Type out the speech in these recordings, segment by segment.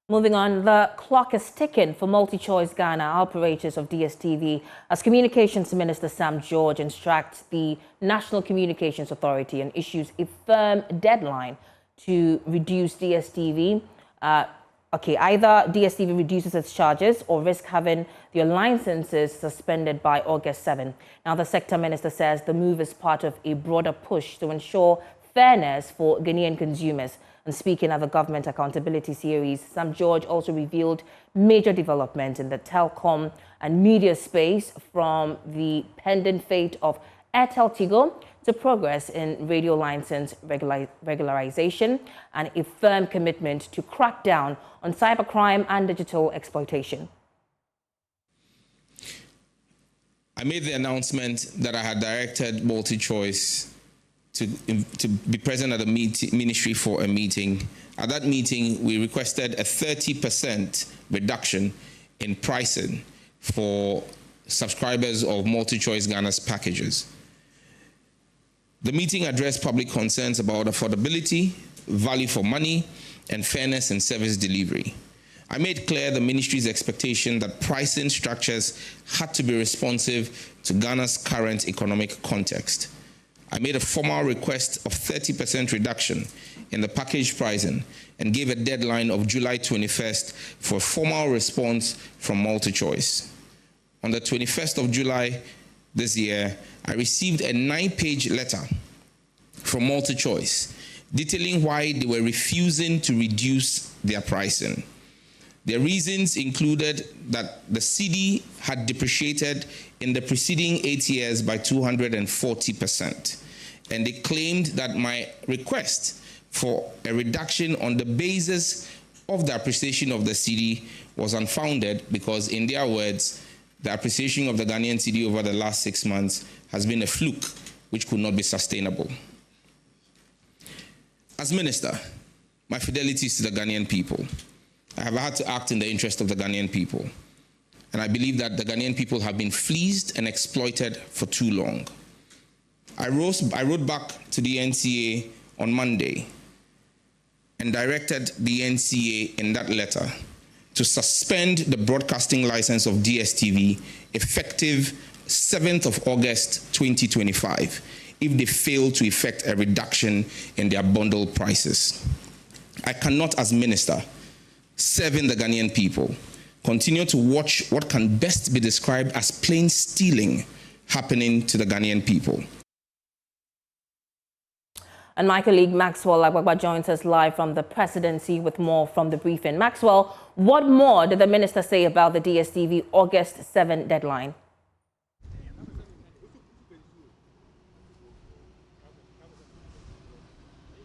Moving on, the clock is ticking for MultiChoice Ghana, operators of DSTV, as Communications Minister Sam George instructs the National Communications Authority and issues a firm deadline to reduce DSTV. Either DSTV reduces its charges or risk having their licenses suspended by August 7. Now, the sector minister says the move is part of a broader push to ensure fairness for Ghanaian consumers. And speaking at the Government Accountability Series, Sam George also revealed major developments in the telecom and media space, from the pending fate of Airtel Tigo to progress in radio license regularization and a firm commitment to crack down on cybercrime and digital exploitation. I made the announcement that I had directed MultiChoice to be present at the ministry for a meeting. At that meeting, we requested a 30% reduction in pricing for subscribers of MultiChoice Ghana's packages. The meeting addressed public concerns about affordability, value for money, and fairness in service delivery. I made clear the ministry's expectation that pricing structures had to be responsive to Ghana's current economic context. I made a formal request of 30% reduction in the package pricing and gave a deadline of July 21st for a formal response from MultiChoice. On the 21st of July this year, I received a 9-page letter from MultiChoice detailing why they were refusing to reduce their pricing. Their reasons included that the cedi had depreciated in the preceding 8 years by 240%. And they claimed that my request for a reduction on the basis of the appreciation of the cedi was unfounded because, in their words, the appreciation of the Ghanaian cedi over the last 6 months has been a fluke which could not be sustainable. As minister, my fidelity is to the Ghanaian people. I have had to act in the interest of the Ghanaian people. And I believe that the Ghanaian people have been fleeced and exploited for too long. I wrote back to the NCA on Monday and directed the NCA in that letter to suspend the broadcasting license of DSTV effective 7th of August 2025 if they fail to effect a reduction in their bundle prices. I cannot, as minister, serving the Ghanaian people, continue to watch what can best be described as plain stealing happening to the Ghanaian people. And my colleague Maxwell Agbagba joins us live from the presidency with more from the briefing. Maxwell, what more did the minister say about the DSTV August 7 deadline?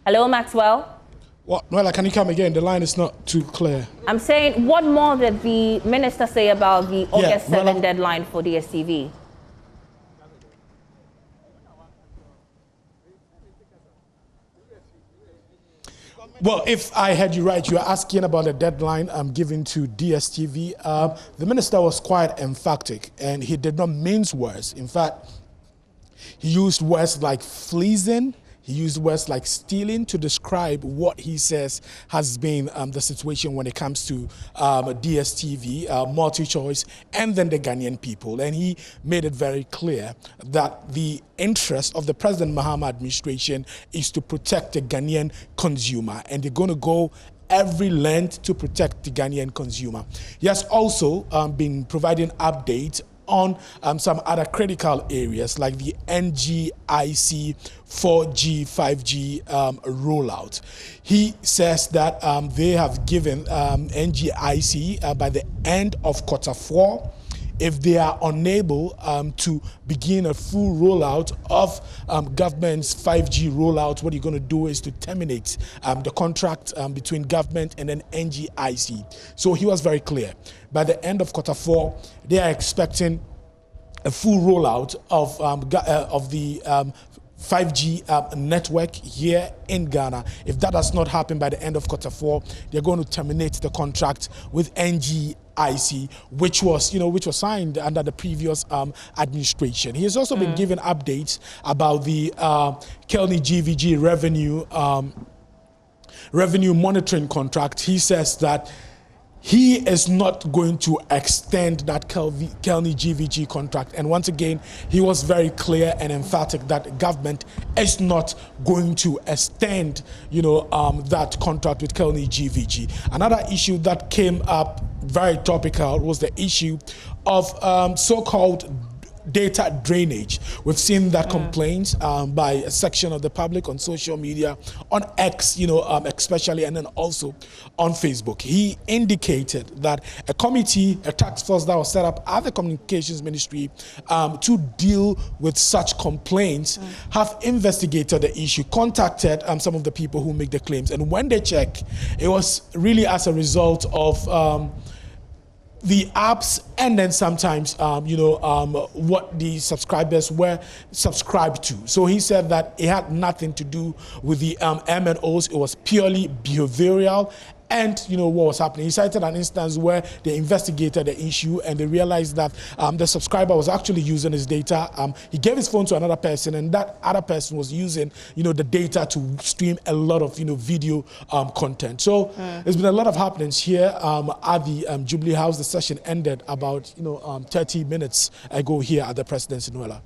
Hello, Maxwell? Well, Noella, can you come again? The line is not too clear. I'm saying, what more did the minister say about the August 7 deadline for DSTV? Well, if I heard you right, you are asking about the deadline I'm giving to DSTV. The minister was quite emphatic, and he did not mince words. In fact, he used words like fleecing. He used words like stealing to describe what he says has been the situation when it comes to DSTV, MultiChoice, and then the Ghanaian people. And he made it very clear that the interest of the President Mahama administration is to protect the Ghanaian consumer, and they're going to go every length to protect the Ghanaian consumer. He has also been providing updates on some other critical areas like the NGIC 4G, 5G rollout. He says that they have given NGIC by the end of Q4, if they are unable to begin a full rollout of government's 5G rollout, what you're going to do is to terminate the contract between government and then NGIC. So he was very clear. By the end of Q4, they are expecting a full rollout of the 5G network here in Ghana. If that does not happen by the end of Q4, they're going to terminate the contract with NGIC, which was signed under the previous administration. He has also been given updates about the Kelny GVG revenue monitoring contract. He says that he is not going to extend that Kelny GVG contract. And once again, he was very clear and emphatic that the government is not going to extend, that contract with Kelny GVG. Another issue that came up very topical was the issue of so-called data drainage. We've seen that complaints by a section of the public on social media, on X, especially, and then also on Facebook. He indicated that a committee, a task force that was set up at the Communications Ministry to deal with such complaints have investigated the issue, contacted some of the people who make the claims. And when they check, it was really as a result of the apps, and then sometimes, what the subscribers were subscribed to. So he said that it had nothing to do with the MNOs. It was purely behavioral. And what was happening. He cited an instance where they investigated the issue and they realized that the subscriber was actually using his data. He gave his phone to another person, and that other person was using the data to stream a lot of video content. So there's been a lot of happenings here at the Jubilee House. The session ended about 30 minutes ago here at the Presidency, Noella.